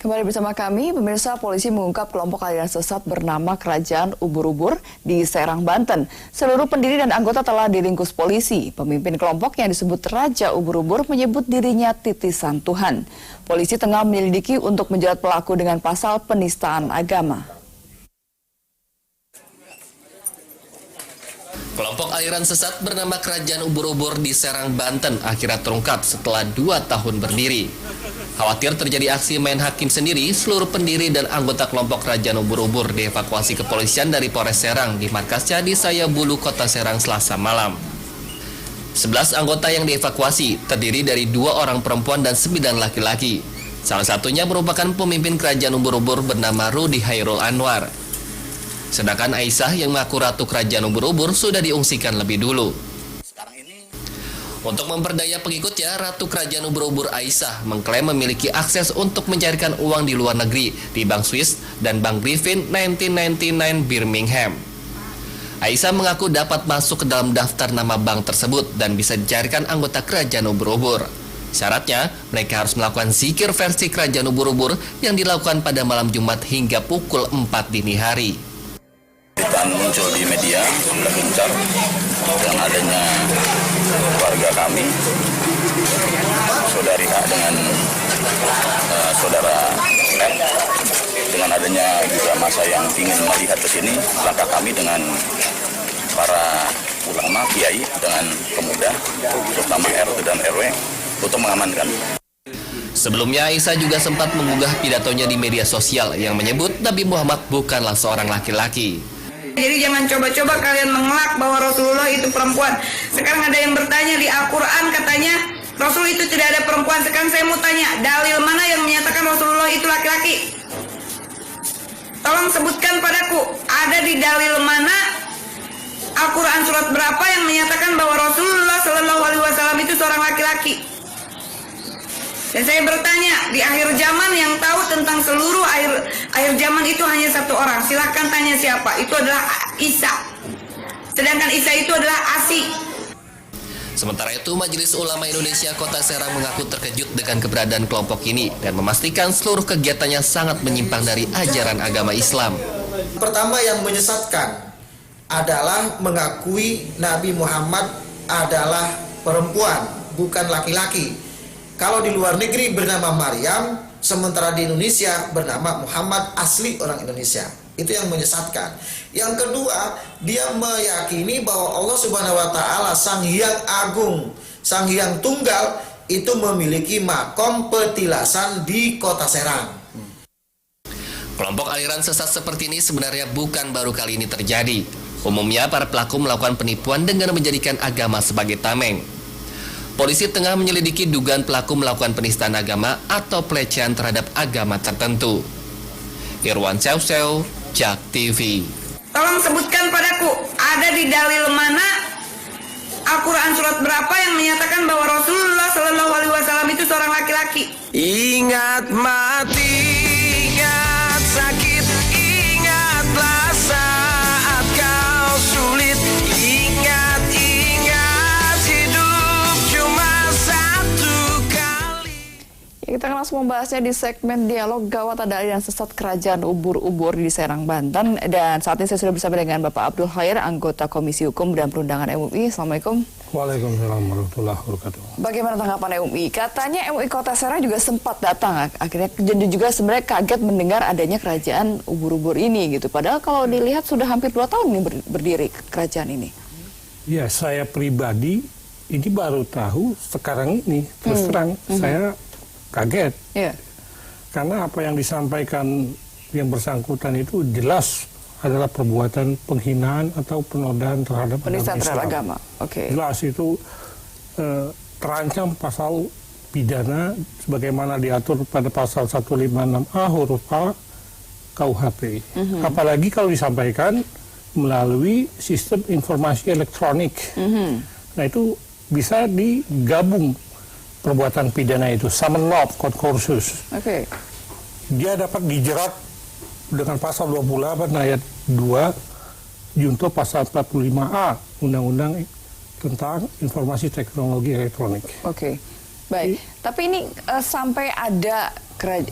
Kembali bersama kami, pemirsa, polisi mengungkap kelompok aliran sesat bernama Kerajaan Ubur-Ubur di Serang, Banten. Seluruh pendiri dan anggota telah diringkus polisi. Pemimpin kelompok yang disebut Raja Ubur-Ubur menyebut dirinya titisan Tuhan. Polisi tengah menyelidiki untuk menjerat pelaku dengan pasal penistaan agama. Kelompok aliran sesat bernama Kerajaan Ubur-Ubur di Serang, Banten akhirnya terungkap setelah 2 tahun berdiri. Khawatir terjadi aksi main hakim sendiri, seluruh pendiri dan anggota kelompok Kerajaan Ubur-Ubur dievakuasi kepolisian dari Polres Serang di markasnya di Sayabulu, Kota Serang, Selasa malam. 11 anggota yang dievakuasi terdiri dari 2 orang perempuan dan 9 laki-laki. Salah satunya merupakan pemimpin Kerajaan Ubur-Ubur bernama Rudi Hairul Anwar. Sedangkan Aisyah yang mengaku Ratu Kerajaan Ubur-Ubur sudah diungsikan lebih dulu. Untuk memperdaya pengikutnya, Ratu Kerajaan Ubur-Ubur Aisyah mengklaim memiliki akses untuk mencairkan uang di luar negeri di Bank Swiss dan Bank Griffin 1999 Birmingham. Aisyah mengaku dapat masuk ke dalam daftar nama bank tersebut dan bisa dicairkan anggota Kerajaan Ubur-Ubur. Syaratnya, mereka harus melakukan zikir versi Kerajaan Ubur-Ubur yang dilakukan pada malam Jumat hingga pukul 4 dini hari. Dan muncul di media tergencar dengan adanya warga kami, saudari A dengan saudara M, dengan adanya juga masa yang ingin melihat ke sini, langkah kami dengan para ulama, kiai, dengan pemuda, terutama RT dan RW, untuk mengamankan. Sebelumnya, Aisyah juga sempat mengunggah pidatonya di media sosial yang menyebut Nabi Muhammad bukanlah seorang laki-laki. Jadi jangan coba-coba kalian mengelak bahwa Rasulullah itu perempuan. Sekarang ada yang bertanya di Al-Quran katanya Rasul itu tidak ada perempuan. Sekarang saya mau tanya, dalil mana yang menyatakan Rasulullah itu laki-laki? Tolong sebutkan padaku, ada di dalil mana Al-Quran surat berapa yang menyatakan bahwa Rasulullah SAW itu seorang laki-laki? Dan saya bertanya, di akhir zaman yang tahu tentang seluruh akhir zaman itu hanya satu orang. Silahkan tanya siapa. Itu adalah Isa. Sedangkan Isa itu adalah Asi. Sementara itu, Majelis Ulama Indonesia Kota Serang mengaku terkejut dengan keberadaan kelompok ini dan memastikan seluruh kegiatannya sangat menyimpang dari ajaran agama Islam. Pertama yang menyesatkan adalah mengakui Nabi Muhammad adalah perempuan, bukan laki-laki. Kalau di luar negeri bernama Maryam, sementara di Indonesia bernama Muhammad, asli orang Indonesia. Itu yang menyesatkan. Yang kedua, dia meyakini bahwa Allah Subhanahu wa Ta'ala, Sang Hyang Agung, Sang Hyang Tunggal, itu memiliki makom petilasan di Kota Serang. Kelompok aliran sesat seperti ini sebenarnya bukan baru kali ini terjadi. Umumnya para pelaku melakukan penipuan dengan menjadikan agama sebagai tameng. Polisi tengah menyelidiki dugaan pelaku melakukan penistaan agama atau pelecehan terhadap agama tertentu. Irwan Sew, Jak TV. Tolong sebutkan padaku, ada di dalil mana Al-Quran surat berapa yang menyatakan bahwa Rasulullah SAW itu seorang laki-laki? Ingat mati, ingat sakit, ingatlah saat kau sulit. Ingat hidup cuma satu kali. Kita akan langsung membahasnya di segmen dialog gawat ada aliran sesat Kerajaan Ubur-Ubur di Serang, Banten. Dan saat ini saya sudah bersama dengan Bapak Abdul Khair, anggota Komisi Hukum dan Perundangan MUI. Assalamualaikum. Waalaikumsalam warahmatullahi wabarakatuh. Bagaimana tanggapan MUI? Katanya MUI Kota Serang juga sempat datang, akhirnya dan juga sebenarnya kaget mendengar adanya Kerajaan Ubur-Ubur ini gitu. Padahal kalau dilihat sudah hampir 2 tahun ini berdiri kerajaan ini. Ya, saya pribadi ini baru tahu sekarang ini, terus terang saya kaget. Yeah. Karena apa yang disampaikan yang bersangkutan itu jelas adalah perbuatan penghinaan atau penodaan terhadap penistaan terhadap Islam. agama. Oke. Jelas itu terancam pasal pidana sebagaimana diatur pada pasal 156A huruf A KUHP. Apalagi kalau disampaikan melalui sistem informasi elektronik. Nah, itu bisa digabung perbuatan pidana itu, summon law concursus. Oke. Dia dapat dijerat dengan pasal 28 ayat 2 junto pasal 45A Undang-Undang tentang informasi teknologi elektronik. Oke. Baik, tapi ini sampai ada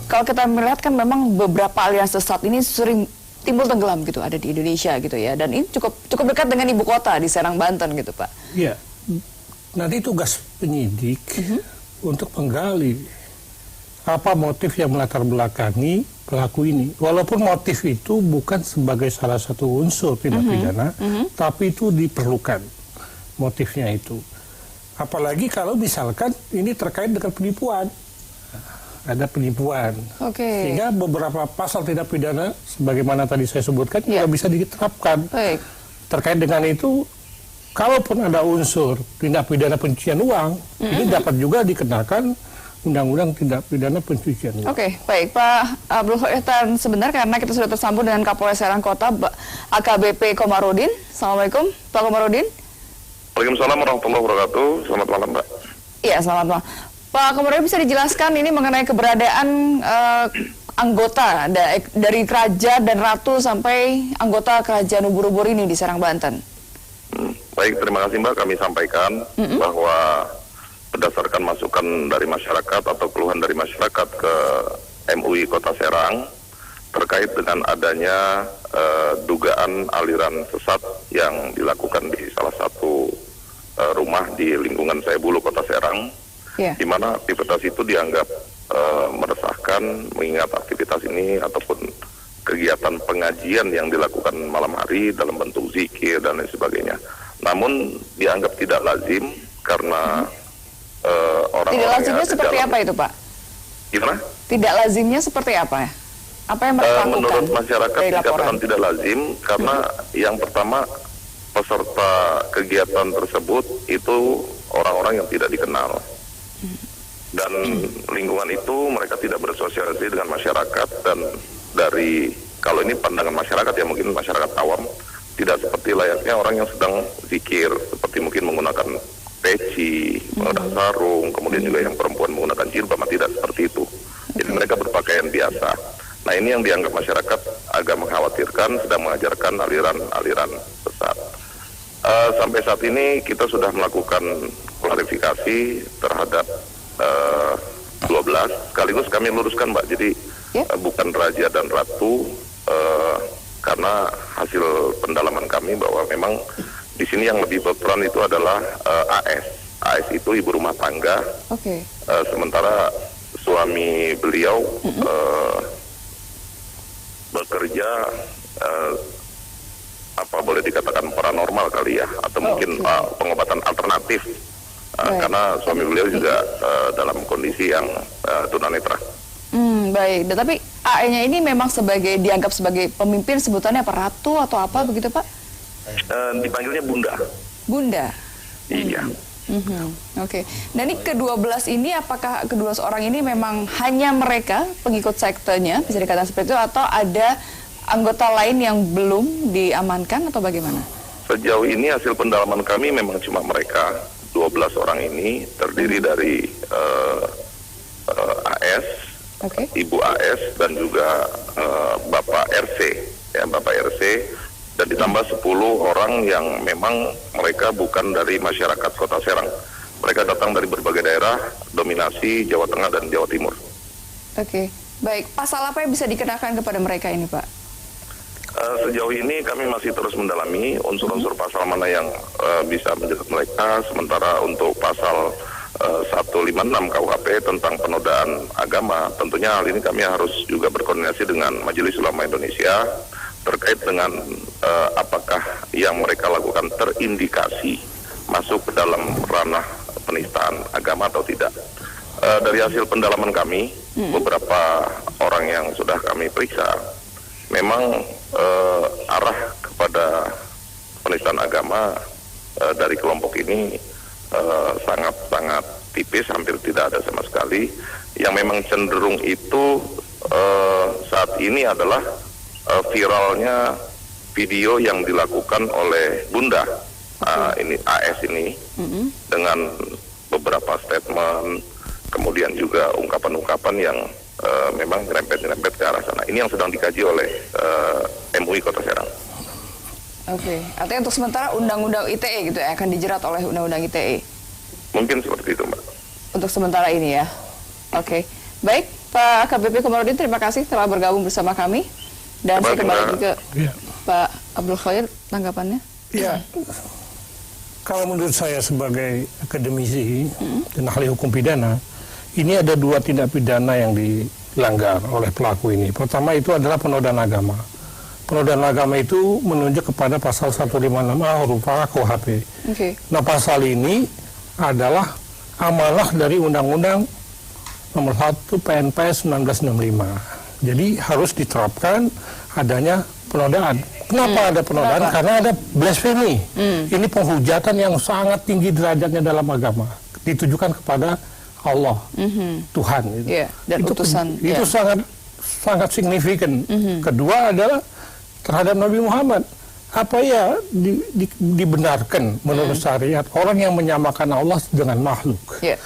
Kalau kita melihat kan memang beberapa aliran sesat ini sering timbul tenggelam gitu, ada di Indonesia gitu ya, dan ini cukup dekat dengan ibu kota di Serang, Banten gitu Pak. Iya, nanti tugas penyidik untuk menggali apa motif yang melatar belakangi pelaku ini. Walaupun motif itu bukan sebagai salah satu unsur tindak pidana, tapi itu diperlukan motifnya itu. Apalagi kalau misalkan ini terkait dengan penipuan. Ada penipuan. Sehingga beberapa pasal tindak pidana sebagaimana tadi saya sebutkan juga bisa diterapkan. Baik. Terkait dengan itu, kalaupun ada unsur tindak pidana pencucian uang, ini dapat juga dikenakan Undang-Undang Tindak Pidana Pencucian Uang. Oke, baik Pak Abdul Khoir, sebentar karena kita sudah tersambung dengan Kapolres Serang Kota, AKBP Komarudin. Assalamualaikum Pak Komarudin. Waalaikumsalam warahmatullahi wabarakatuh. Selamat malam, Mbak. Iya, selamat malam. Pak Komarudin, bisa dijelaskan ini mengenai keberadaan anggota dari Raja dan Ratu sampai anggota Kerajaan Ubur-Ubur ini di Serang, Banten? Baik, terima kasih Mbak. Kami sampaikan bahwa berdasarkan masukan dari masyarakat atau keluhan dari masyarakat ke MUI Kota Serang terkait dengan adanya dugaan aliran sesat yang dilakukan di salah satu rumah di lingkungan Sayabulu, Kota Serang, di mana aktivitas itu dianggap meresahkan, mengingat aktivitas ini ataupun kegiatan pengajian yang dilakukan malam hari dalam bentuk zikir dan lain sebagainya. Namun dianggap tidak lazim karena orang-orang tidak lazimnya seperti apa itu Pak? Gimana? Tidak lazimnya seperti apa? Apa yang mereka lakukan? Menurut masyarakat dikatakan tidak lazim karena yang pertama peserta kegiatan tersebut itu orang-orang yang tidak dikenal, dan lingkungan itu mereka tidak bersosialisasi dengan masyarakat, dan dari kalau ini pandangan masyarakat ya mungkin masyarakat awam tidak seperti layaknya orang yang sedang zikir, seperti mungkin menggunakan peci, menggunakan sarung, kemudian juga yang perempuan menggunakan jilbab, tidak seperti itu. Jadi mereka berpakaian biasa. Nah, ini yang dianggap masyarakat agak mengkhawatirkan, sedang mengajarkan aliran-aliran sesat. Sampai saat ini kita sudah melakukan klarifikasi terhadap 12, sekaligus kami luruskan Mbak, jadi bukan Raja dan Ratu, karena hasil pendalaman kami bahwa memang di sini yang lebih berperan itu adalah AS. AS itu ibu rumah tangga. Sementara suami beliau bekerja apa boleh dikatakan paranormal kali ya, atau mungkin pengobatan alternatif, karena suami beliau juga dalam kondisi yang tunanetra. Baik, tapi AE-nya ini memang dianggap sebagai pemimpin, sebutannya apa, Ratu atau apa begitu Pak? Dipanggilnya Bunda. Bunda? Iya. Oke. Dan ini ke-12 ini, apakah kedua orang ini memang hanya mereka pengikut sektenya, bisa dikatakan seperti itu, atau ada anggota lain yang belum diamankan atau bagaimana? Sejauh ini hasil pendalaman kami memang cuma mereka 12 orang ini, terdiri dari AS, Ibu AS, dan juga Bapak RC, ya Bapak RC, dan ditambah 10 orang yang memang mereka bukan dari masyarakat Kota Serang. Mereka datang dari berbagai daerah, dominasi Jawa Tengah dan Jawa Timur. Oke, baik. Pasal apa yang bisa dikenakan kepada mereka ini, Pak? Sejauh ini kami masih terus mendalami unsur-unsur pasal mana yang bisa menjerat mereka. Sementara untuk pasal 156 KUHP tentang penodaan agama, tentunya hal ini kami harus juga berkoordinasi dengan Majelis Ulama Indonesia terkait dengan apakah yang mereka lakukan terindikasi masuk ke dalam ranah penistaan agama atau tidak. Dari hasil pendalaman kami, beberapa orang yang sudah kami periksa, memang arah kepada penistaan agama dari kelompok ini sangat-sangat tipis, hampir tidak ada sama sekali. Yang memang cenderung itu saat ini adalah viralnya video yang dilakukan oleh Bunda ini AS ini dengan beberapa statement, kemudian juga ungkapan-ungkapan yang memang nyerempet ke arah sana. Ini yang sedang dikaji oleh MUI Kota Serang. Oke, artinya untuk sementara Undang-Undang ITE gitu ya, akan dijerat oleh Undang-Undang ITE? Mungkin seperti itu, Mbak. Untuk sementara ini ya. Oke, baik. Pak AKBP Komarudin, terima kasih telah bergabung bersama kami. Dan saya kembali ke Ya. Pak Abdul Khair, tanggapannya. Ya, kalau menurut saya sebagai akademisi dan ahli hukum pidana, ini ada dua tindak pidana yang dilanggar oleh pelaku ini. Pertama itu adalah penodaan agama. Penodaan agama itu menunjuk kepada pasal 156A huruf A KUHP. Oke. Nah, pasal ini adalah amanah dari Undang-Undang Nomor 1 PNPS 1965. Jadi harus diterapkan adanya penodaan. Kenapa ada penodaan? Kenapa? Karena ada blasphemy. Ini penghujatan yang sangat tinggi derajatnya dalam agama. Ditujukan kepada Allah, Tuhan. Gitu. Iya, dan utusan, Itu iya. sangat signifikan. Kedua adalah terhadap Nabi Muhammad. Apa ya dibenarkan menurut syariat orang yang menyamakan Allah dengan makhluk. Iya.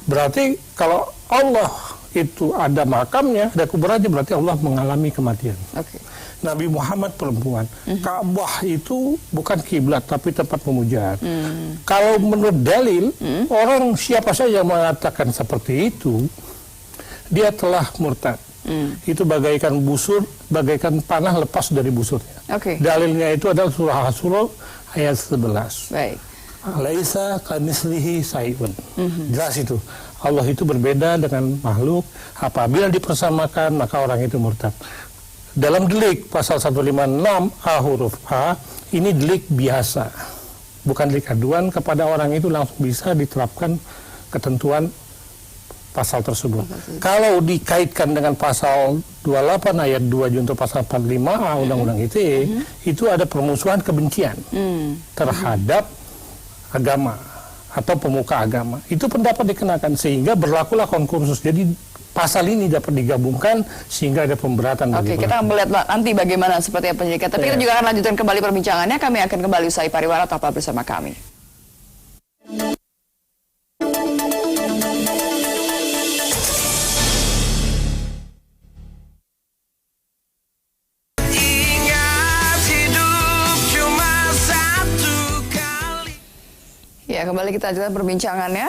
Berarti kalau Allah itu ada makamnya, ada kuburannya, berarti Allah mengalami kematian. Oke. Nabi Muhammad perempuan. Ka'bah itu bukan kiblat tapi tempat pemujaan. Kalau menurut dalil, orang siapa saja yang mengatakan seperti itu, dia telah murtad. Itu bagaikan busur, bagaikan panah lepas dari busurnya. Oke. Dalilnya itu adalah surah Asy-Syura ayat 11. Baik. Laisa kamitslihi syai'un. Jelas itu. Allah itu berbeda dengan makhluk. Apabila dipersamakan, maka orang itu murtad. Dalam delik pasal 156A huruf A, ini delik biasa. Bukan delik aduan, kepada orang itu langsung bisa diterapkan ketentuan pasal tersebut. Kalau dikaitkan dengan pasal 28 ayat 2 junto pasal 45A Undang-Undang ITE, itu ada permusuhan kebencian terhadap agama atau pemuka agama. Itu pendapat dikenakan sehingga berlakulah konkursus. Jadi pasal ini dapat digabungkan sehingga ada pemberatan bagi Oke, kita pelaku. melihat nanti bagaimana seperti apa penyelidikan. Tapi Iya. kita juga akan lanjutkan kembali perbincangannya. Kami akan kembali usai pariwara, tetaplah bersama kami. Ingat hidup cuma satu kali. Ya, kembali kita lanjutkan perbincangannya.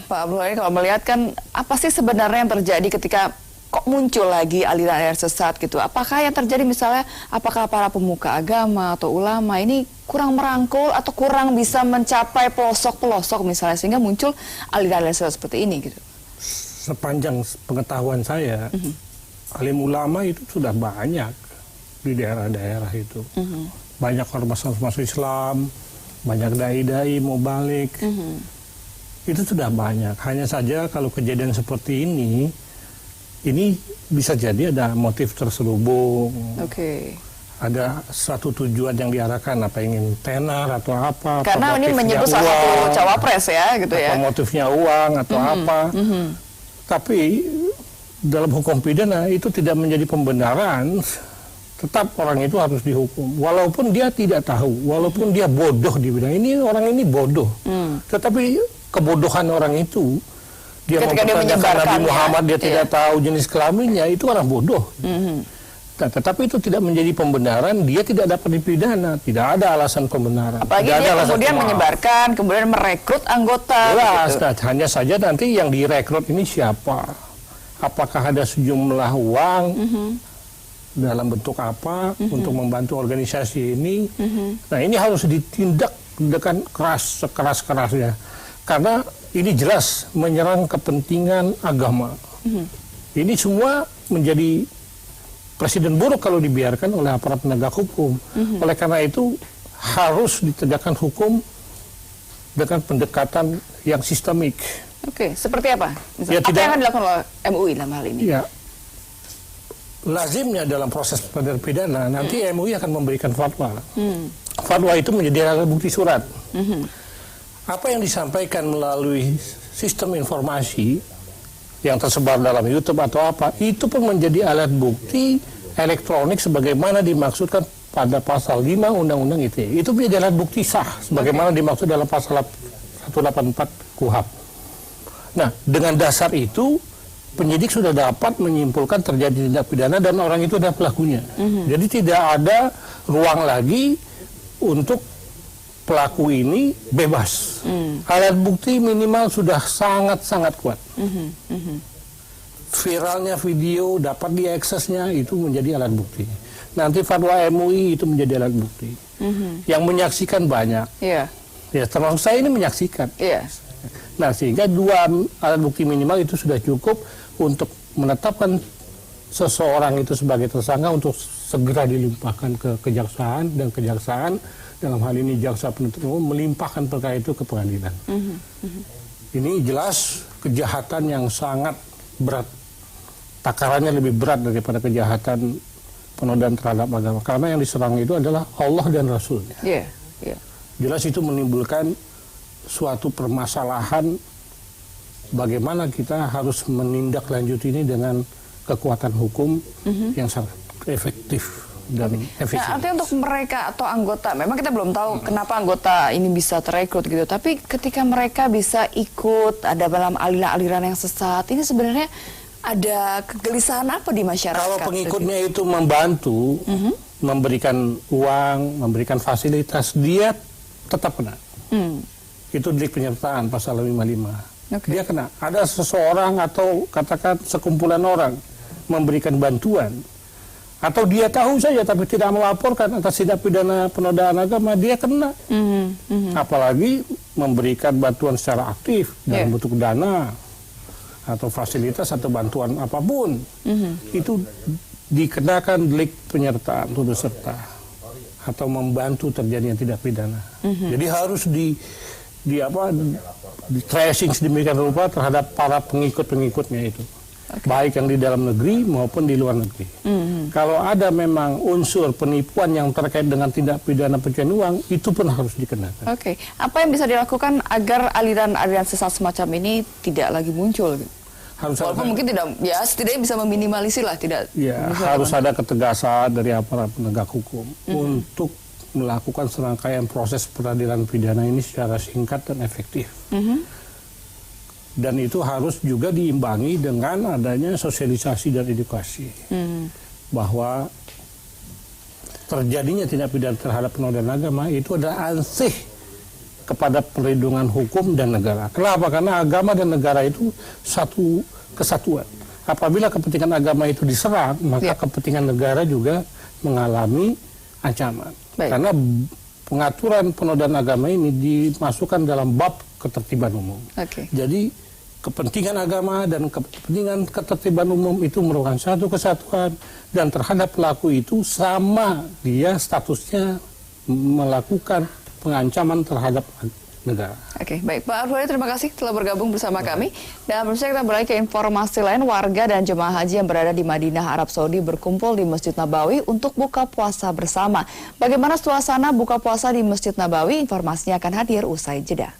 Pak Abdul Khair, kalau melihat kan apa sih sebenarnya yang terjadi ketika kok muncul lagi aliran air sesat gitu? Apakah yang terjadi misalnya, apakah para pemuka agama atau ulama ini kurang merangkul atau kurang bisa mencapai pelosok-pelosok misalnya sehingga muncul aliran air sesat seperti ini gitu? Sepanjang pengetahuan saya, alim ulama itu sudah banyak di daerah-daerah itu. Banyak ormas-ormas Islam, banyak dai-dai mau balik. Itu sudah banyak. Hanya saja kalau kejadian seperti ini bisa jadi ada motif terselubung. Oke. Ada satu tujuan yang diarahkan, apa ingin tenar atau apa. Karena apa ini motifnya menyebut salah satu uang, cawapres ya gitu ya. apa motifnya uang atau apa. Tapi dalam hukum pidana itu tidak menjadi pembenaran. Tetap orang itu harus dihukum. Walaupun dia tidak tahu, walaupun dia bodoh di bidang ini, orang ini bodoh. Tetapi kebodohan orang itu, dia Ketika dia mempertanyakan menyebarkan, Nabi Muhammad, dia iya. tidak tahu jenis kelaminnya, itu orang bodoh. Nah, tetapi itu tidak menjadi pembenaran, dia tidak dapat dipidana, tidak ada alasan pembenaran. Apalagi tidak ada dia alasan kemudian pemaaf. menyebarkan, kemudian merekrut anggota. Jelas, gitu. nah, hanya saja nanti yang direkrut ini siapa? Apakah ada sejumlah uang dalam bentuk apa untuk membantu organisasi ini? Nah, ini harus ditindak dengan keras, sekeras-kerasnya. Karena ini jelas menyerang kepentingan agama. Ini semua menjadi presiden buruk kalau dibiarkan oleh aparat penegak hukum. Oleh karena itu harus ditegakkan hukum dengan pendekatan yang sistemik. Oke, seperti apa? Misalnya, Ya, apa tidak- yang akan dilakukan oleh MUI dalam hal ini? Ya, lazimnya dalam proses pengadilan pidana nanti MUI akan memberikan fatwa. Fatwa itu menjadi alat bukti surat. Apa yang disampaikan melalui sistem informasi yang tersebar dalam YouTube atau apa, itu pun menjadi alat bukti elektronik sebagaimana dimaksudkan pada pasal 5 Undang-Undang ITE. Itu menjadi alat bukti sah sebagaimana dimaksud dalam pasal 184 KUHP. Nah, dengan dasar itu penyidik sudah dapat menyimpulkan terjadi tindak pidana dan orang itu adalah pelakunya. Jadi tidak ada ruang lagi untuk pelaku ini bebas. Alat bukti minimal sudah sangat-sangat kuat. viralnya video dapat diaksesnya itu menjadi alat bukti. Nanti fatwa MUI itu menjadi alat bukti. Yang menyaksikan banyak. Iya. Ya termasuk saya ini menyaksikan. Iya. Nah sehingga 2 alat bukti minimal itu sudah cukup untuk menetapkan seseorang itu sebagai tersangka untuk segera dilimpahkan ke kejaksaan, dan kejaksaan dalam hal ini jaksa penuntut umum melimpahkan perkara itu ke pengadilan. Ini jelas kejahatan yang sangat berat, takarannya lebih berat daripada kejahatan penodaan terhadap agama, karena yang diserang itu adalah Allah dan Rasulnya. Iya. Iya. Jelas itu menimbulkan suatu permasalahan bagaimana kita harus menindaklanjuti ini dengan kekuatan hukum yang sangat efektif dan efisien. Nah, artinya untuk mereka atau anggota, memang kita belum tahu kenapa anggota ini bisa terekrut gitu, tapi ketika mereka bisa ikut ada dalam aliran-aliran yang sesat, ini sebenarnya ada kegelisahan apa di masyarakat? Kalau pengikutnya itu membantu, memberikan uang, memberikan fasilitas, dia tetap kena. Itu delik penyertaan pasal 55. Oke. Dia kena. Ada seseorang atau katakan sekumpulan orang memberikan bantuan, atau dia tahu saja tapi tidak melaporkan atas tindak pidana penodaan agama, dia kena. Apalagi memberikan bantuan secara aktif dalam bentuk dana atau fasilitas atau bantuan apapun, itu dikenakan delik penyertaan turut serta atau membantu terjadinya tindak pidana. Jadi harus di tracing sedemikian rupa terhadap para pengikut-pengikutnya itu. Baik yang di dalam negeri maupun di luar negeri. Kalau ada memang unsur penipuan yang terkait dengan tindak pidana pencucian uang, itu pun harus dikenakan. Oke. Apa yang bisa dilakukan agar aliran-aliran sesat semacam ini tidak lagi muncul? Harus Walaupun mungkin tidak, ya setidaknya bisa meminimalisir lah, tidak. Ya, harus ada ketegasan dari aparat penegak hukum untuk melakukan serangkaian proses peradilan pidana ini secara singkat dan efektif. Dan itu harus juga diimbangi dengan adanya sosialisasi dan edukasi. Bahwa terjadinya tindak pidana terhadap penodaan agama itu adalah ansih kepada perlindungan hukum dan negara. Kenapa? Karena agama dan negara itu satu kesatuan. Apabila kepentingan agama itu diserang, maka kepentingan negara juga mengalami ancaman. Baik. Karena pengaturan penodaan agama ini dimasukkan dalam bab ketertiban umum. Jadi kepentingan agama dan kepentingan ketertiban umum itu merupakan satu kesatuan, dan terhadap pelaku itu sama dia statusnya melakukan pengancaman terhadap negara. Oke, baik Pak Arfari, terima kasih telah bergabung bersama kami. Dan bersama kita beralih ke informasi lain, warga dan jemaah haji yang berada di Madinah, Arab Saudi berkumpul di Masjid Nabawi untuk buka puasa bersama. Bagaimana suasana buka puasa di Masjid Nabawi? Informasinya akan hadir usai jeda.